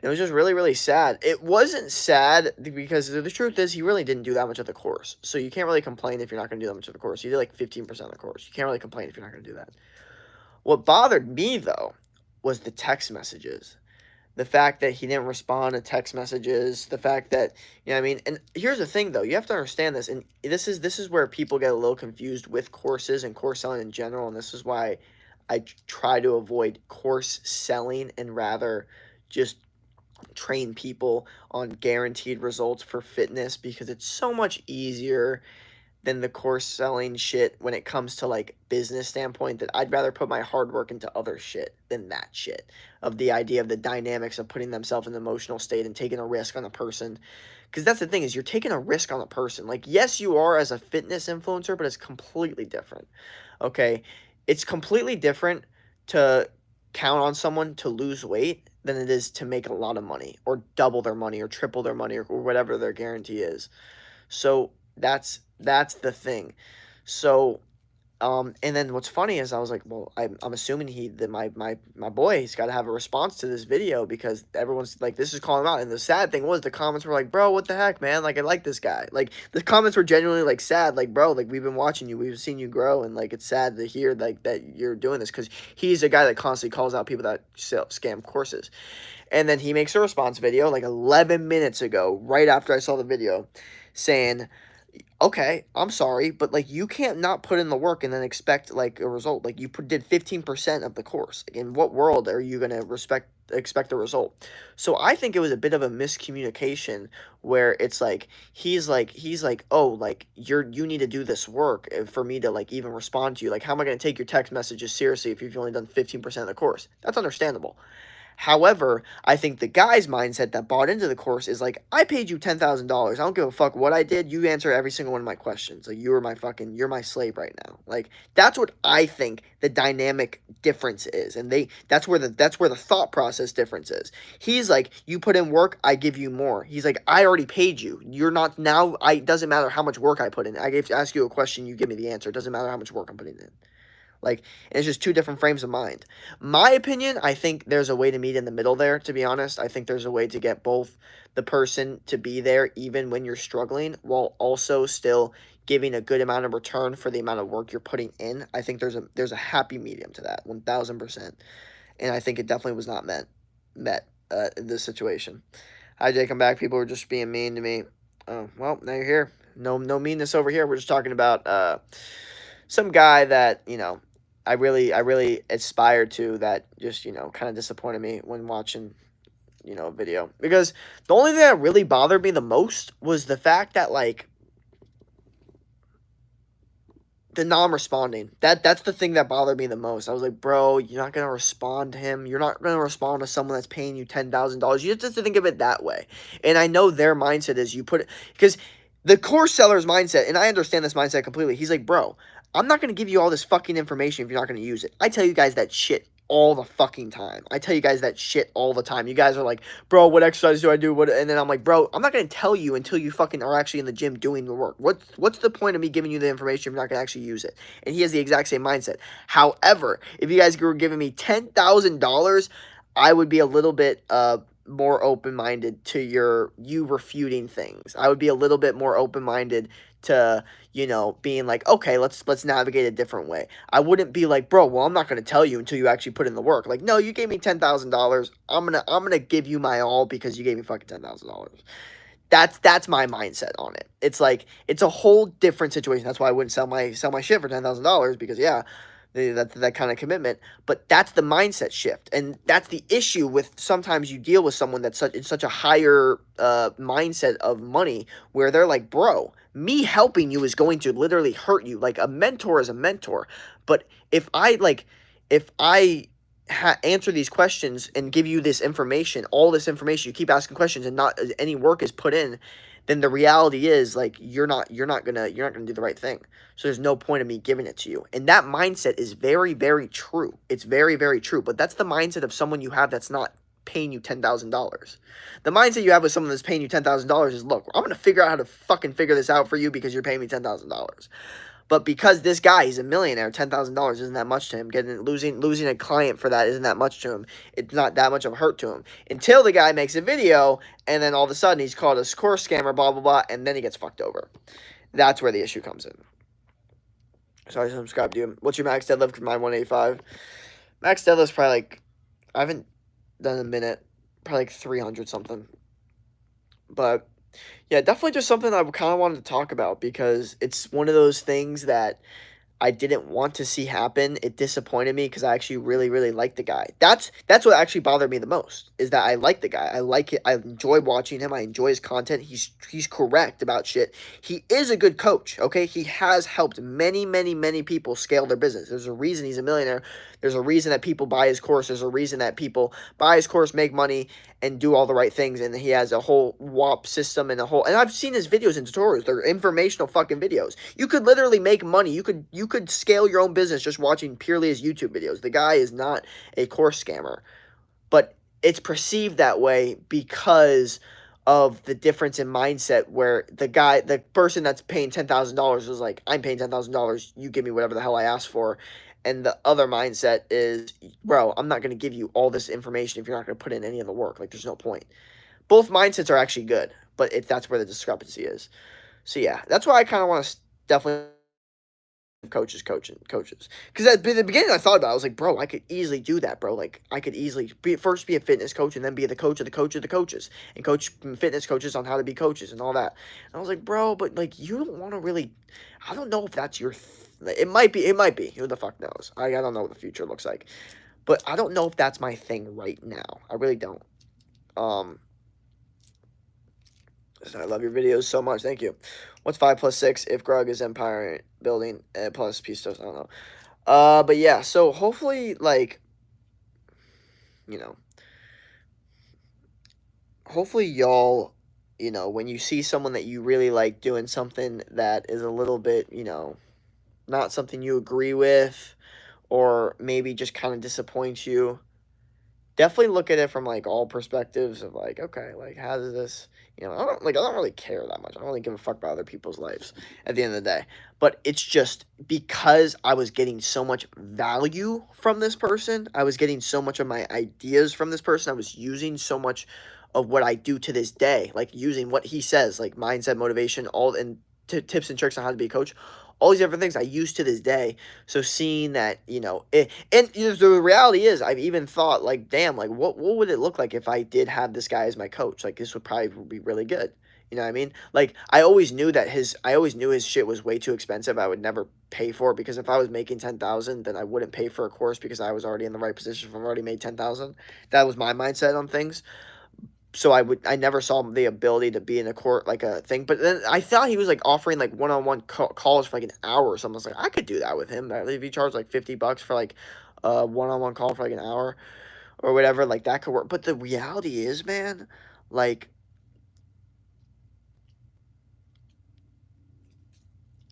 It was just really, really sad. It wasn't sad because the truth is he really didn't do that much of the course. So you can't really complain if you're not going to do that much of the course. You did like 15% of the course. You can't really complain if you're not going to do that. What bothered me, though, was the text messages. The fact that he didn't respond to text messages, the fact that, you know what I mean? And here's the thing, though. You have to understand this, and this is where people get a little confused with courses and course selling in general, and this is why I try to avoid course selling and rather just train people on guaranteed results for fitness, because it's so much easier than the course selling shit when it comes to like business standpoint, that I'd rather put my hard work into other shit than that shit of the idea of the dynamics of putting themselves in an emotional state and taking a risk on a person. Because that's the thing, is you're taking a risk on a person. Like, yes, you are as a fitness influencer, but it's completely different. Okay, it's completely different to count on someone to lose weight than it is to make a lot of money or double their money or triple their money or whatever their guarantee is. So that's the thing. So And then what's funny is I was like, well, I'm assuming that my boy, he's got to have a response to this video because everyone's like, this is calling him out. And the sad thing was the comments were like, bro, what the heck, man? Like, I like this guy. Like, the comments were genuinely like sad, like, bro, like we've been watching you, we've seen you grow, and like it's sad to hear like that you're doing this because he's a guy that constantly calls out people that sell scam courses. And then he makes a response video like 11 minutes ago, right after I saw the video, saying, okay, I'm sorry, but like you can't not put in the work and then expect like a result. Like you did 15% of the course. Like, in what world are you gonna expect a result? So I think it was a bit of a miscommunication where it's like he's like, oh, like you need to do this work for me to like even respond to you. Like, how am I gonna take your text messages seriously if you've only done 15% of the course? That's understandable. However, I think the guy's mindset that bought into the course is like, I paid you $10,000. I don't give a fuck what I did. You answer every single one of my questions. Like, you're my slave right now. Like, that's what I think the dynamic difference is. And that's where the thought process difference is. He's like, you put in work, I give you more. He's like, I already paid you. You're not now. It doesn't matter how much work I put in. Ask you a question, you give me the answer. It doesn't matter how much work I'm putting in. Like, it's just two different frames of mind. My opinion, I think there's a way to meet in the middle there, to be honest. I think there's a way to get both the person to be there even when you're struggling while also still giving a good amount of return for the amount of work you're putting in. I think there's a happy medium to that, 1000%. And I think it definitely was not met in this situation. Hi, Jake, I'm back. People were just being mean to me. Oh, well, now you're here. No meanness over here. We're just talking about some guy that, I really aspired to that just, kind of disappointed me when watching, a video. Because the only thing that really bothered me the most was the fact that, like, the non-responding. That's the thing that bothered me the most. I was like, bro, you're not going to respond to him. You're not going to respond to someone that's paying you $10,000. You have to think of it that way. And I know their mindset is you put it, because the course seller's mindset, and I understand this mindset completely. He's like, bro, I'm not going to give you all this fucking information if you're not going to use it. I tell you guys that shit all the fucking time. I tell you guys that shit all the time. You guys are like, bro, what exercise do I do? And then I'm like, bro, I'm not going to tell you until you fucking are actually in the gym doing the work. What's the point of me giving you the information if you're not going to actually use it? And he has the exact same mindset. However, if you guys were giving me $10,000, I would be a little bit more open-minded to you refuting things. I would be a little bit more open-minded to, being like, okay, let's navigate a different way. I wouldn't be like, bro, well, I'm not going to tell you until you actually put in the work. Like, no, you gave me $10,000. I'm going to give you my all because you gave me fucking $10,000. That's my mindset on it. It's like, it's a whole different situation. That's why I wouldn't sell my shit for $10,000 because, yeah, that kind of commitment. But that's the mindset shift, and that's the issue with sometimes you deal with someone that's in such a higher mindset of money where they're like, bro, me helping you is going to literally hurt you. Like, a mentor is a mentor, but if I answer these questions and give you this information, all this information, you keep asking questions and not any work is put in, then the reality is, like, you're not gonna do the right thing. So there's no point of me giving it to you. And that mindset is very, very true. It's very, very true. But that's the mindset of someone you have that's not paying you $10,000. The mindset you have with someone that's paying you $10,000 is, look, I'm gonna figure out how to fucking figure this out for you because you're paying me $10,000. But because this guy, he's a millionaire, $10,000 isn't that much to him. Losing a client for that isn't that much to him. It's not that much of a hurt to him. Until the guy makes a video, and then all of a sudden he's called a course scammer, blah, blah, blah, and then he gets fucked over. That's where the issue comes in. So I subscribe to you. What's your max deadlift? For my 185. Max deadlift's probably like, I haven't done a minute. Probably like 300 something. But yeah, definitely just something I kind of wanted to talk about because it's one of those things that I didn't want to see happen. It disappointed me because I actually really, really like the guy. That's what actually bothered me the most, is that I like the guy. I like it. I enjoy watching him. I enjoy his content. He's correct about shit. He is a good coach, okay? He has helped many, many, many people scale their business. There's a reason he's a millionaire. There's a reason that people buy his course. There's a reason that people buy his course, make money, and do all the right things. And he has a whole WAP system and I've seen his videos and tutorials. They're informational fucking videos. You could literally make money. You could scale your own business just watching purely his YouTube videos. The guy is not a course scammer, but it's perceived that way because of the difference in mindset where the person that's paying $10,000 is like, I'm paying $10,000, you give me whatever the hell I asked for. And the other mindset is, bro, I'm not going to give you all this information if you're not going to put in any of the work. Like, there's no point. Both mindsets are actually good, but that's where the discrepancy is. So, yeah, that's why I kind of want to definitely coaches, because at the beginning I thought about it, I was like, bro, I could easily do that, bro. Like, I could easily first be a fitness coach and then be the coach of the coach of the coaches and coach fitness coaches on how to be coaches and all that. And I was like, bro, but like, you don't want to really, I don't know if that's your it might be, who the fuck knows. I don't know what the future looks like, but I don't know if that's my thing right now. I really don't. I love your videos so much. Thank you. What's 5 plus 6 if Grug is empire building plus Pistos? I don't know. But yeah, so hopefully, like, you know, hopefully y'all, when you see someone that you really like doing something that is a little bit, not something you agree with, or maybe just kind of disappoints you, definitely look at it from like all perspectives of like, okay, like how does this, I don't really care that much. I don't really give a fuck about other people's lives at the end of the day. But it's just because I was getting so much value from this person, I was getting so much of my ideas from this person, I was using so much of what I do to this day, like using what he says, like mindset, motivation, all and tips and tricks on how to be a coach, all these different things I use to this day. So seeing that, and the reality is, I've even thought like, damn, like what would it look like if I did have this guy as my coach? Like this would probably be really good. You know what I mean? Like I always knew his shit was way too expensive. I would never pay for it because if I was making 10,000, then I wouldn't pay for a course because I was already in the right position. If I've already made 10,000, that was my mindset on things. So I never saw the ability to be in a court like a thing. But then I thought he was like offering like one-on-one calls for like an hour or something. I was like, I could do that with him. If he charged like $50 for like a one-on-one call for like an hour or whatever, like that could work. But the reality is, man, like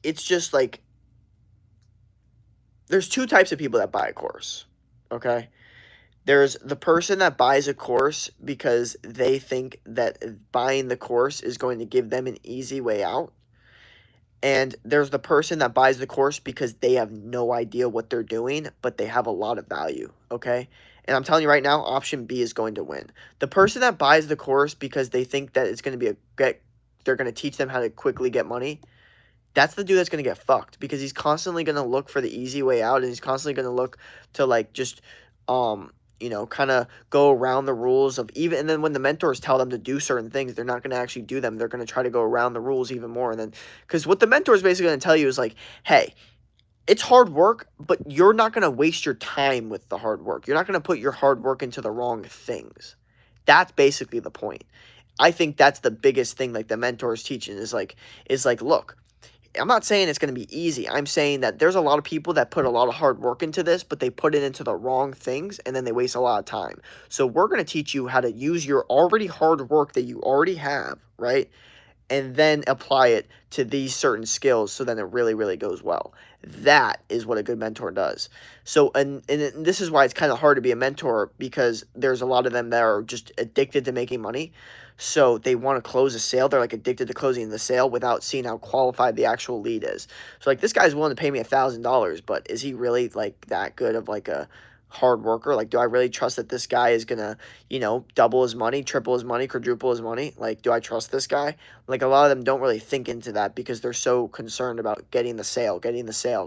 it's just like there's two types of people that buy a course. Okay? There's the person that buys a course because they think that buying the course is going to give them an easy way out. And there's the person that buys the course because they have no idea what they're doing, but they have a lot of value, okay? And I'm telling you right now, option B is going to win. The person that buys the course because they think that it's going to be they're going to teach them how to quickly get money, that's the dude that's going to get fucked because he's constantly going to look for the easy way out and he's constantly going to look to like just kind of go around the rules of even, and then when the mentors tell them to do certain things, they're not going to actually do them. They're going to try to go around the rules even more. And then, because what the mentor is basically going to tell you is like, hey, it's hard work, but you're not going to waste your time with the hard work. You're not going to put your hard work into the wrong things. That's basically the point. I think that's the biggest thing like the mentor is teaching is like, look, I'm not saying it's going to be easy. I'm saying that there's a lot of people that put a lot of hard work into this, but they put it into the wrong things and then they waste a lot of time. So we're going to teach you how to use your already hard work that you already have, right? And then apply it to these certain skills so then it really, really goes well. That is what a good mentor does. So, and this is why it's kind of hard to be a mentor because there's a lot of them that are just addicted to making money. So they want to close a sale. They're like addicted to closing the sale without seeing how qualified the actual lead is. So like this guy's willing to pay me $1,000, but is he really like that good of like a hard worker? Like, do I really trust that this guy is gonna, double his money, triple his money, quadruple his money? Like, do I trust this guy? Like, a lot of them don't really think into that because they're so concerned about getting the sale,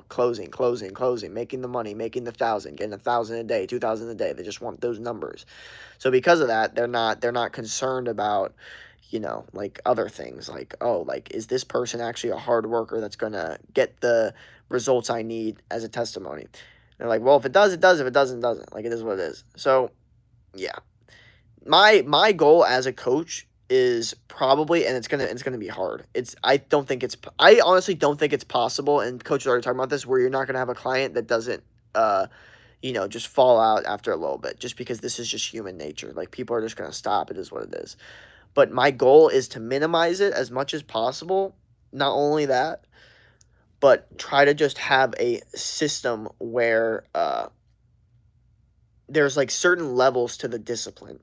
closing, making the money, making the 1,000, getting 1,000 a day, 2,000 a day. They just want those numbers. So because of that, they're not concerned about, like other things like, oh, like, is this person actually a hard worker that's gonna get the results I need as a testimony? They're like, well, if it does, it does. If it doesn't, it doesn't. Like, it is what it is. So, yeah. My goal as a coach is probably, and it's gonna be hard. I honestly don't think it's possible, and coaches are already talking about this, where you're not gonna have a client that doesn't, just fall out after a little bit, just because this is just human nature. Like, people are just gonna stop. It is what it is. But my goal is to minimize it as much as possible. Not only that, but try to just have a system where there's like certain levels to the discipline.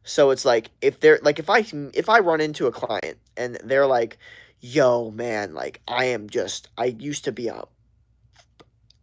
So it's like if they're like if I run into a client and they're like, "Yo, man, like I used to be a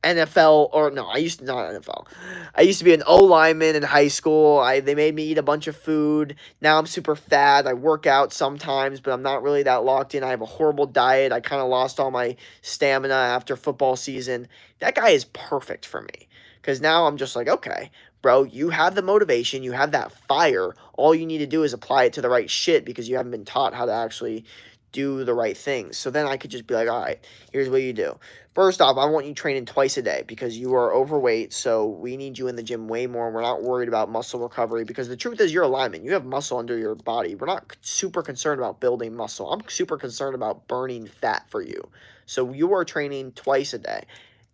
NFL or no, I used to not NFL. I used to be an O lineman in high school. They made me eat a bunch of food. Now I'm super fat. I work out sometimes, but I'm not really that locked in. I have a horrible diet. I kind of lost all my stamina after football season. That guy is perfect for me because now I'm just like, okay, bro, you have the motivation, you have that fire. All you need to do is apply it to the right shit because you haven't been taught how to actually do the right things. So then I could just be like, all right, here's what you do. First off, I want you training twice a day because you are overweight, so we need you in the gym way more. We're not worried about muscle recovery because the truth is you're a lineman. You have muscle under your body. We're not super concerned about building muscle. I'm super concerned about burning fat for you. So you are training twice a day,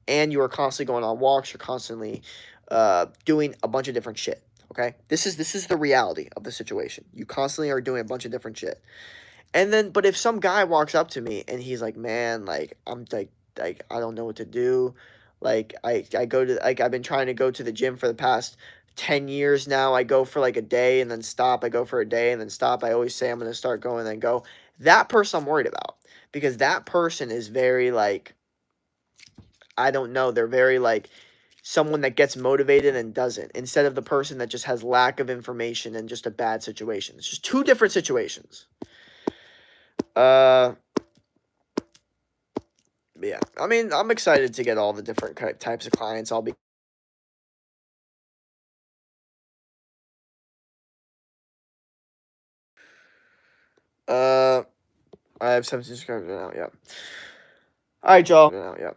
and you are constantly going on walks. You're constantly doing a bunch of different shit. Okay, this is the reality of the situation. You constantly are doing a bunch of different shit. And then, but if some guy walks up to me and he's like, "Man, like I'm like I don't know what to do. Like I go to like I've been trying to go to the gym for the past 10 years now. I go for like a day and then stop. I go for a day and then stop. I always say I'm going to start going and then go." That person I'm worried about because that person is very like I don't know, they're very like someone that gets motivated and doesn't instead of the person that just has lack of information and just a bad situation. It's just two different situations. Uh Yeah, I mean, I'm excited to get all the different types of clients. I'll be. Uh, I have 17 subscribers now. Yeah. All right, y'all. Now, yeah.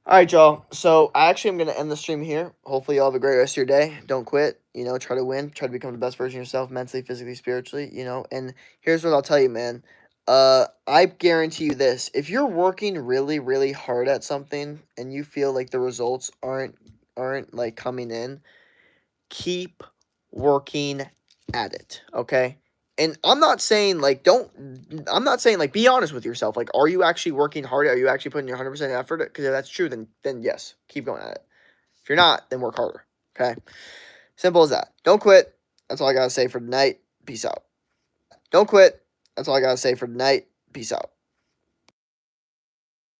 All right, y'all. So I actually am gonna end the stream here. Hopefully, y'all have a great rest of your day. Don't quit. You know, try to win. Try to become the best version of yourself, mentally, physically, spiritually. You know, and here's what I'll tell you, man. I guarantee you this: if you're working really, really hard at something and you feel like the results aren't like coming in, keep working at it, okay? And I'm not saying like be honest with yourself. Like, are you actually working hard? Are you actually putting your 100% effort? Because if that's true, then yes, keep going at it. If you're not, then work harder. Okay, simple as that. Don't quit. That's all I gotta say for tonight. Peace out. Don't quit. That's all I gotta say for tonight. Peace out.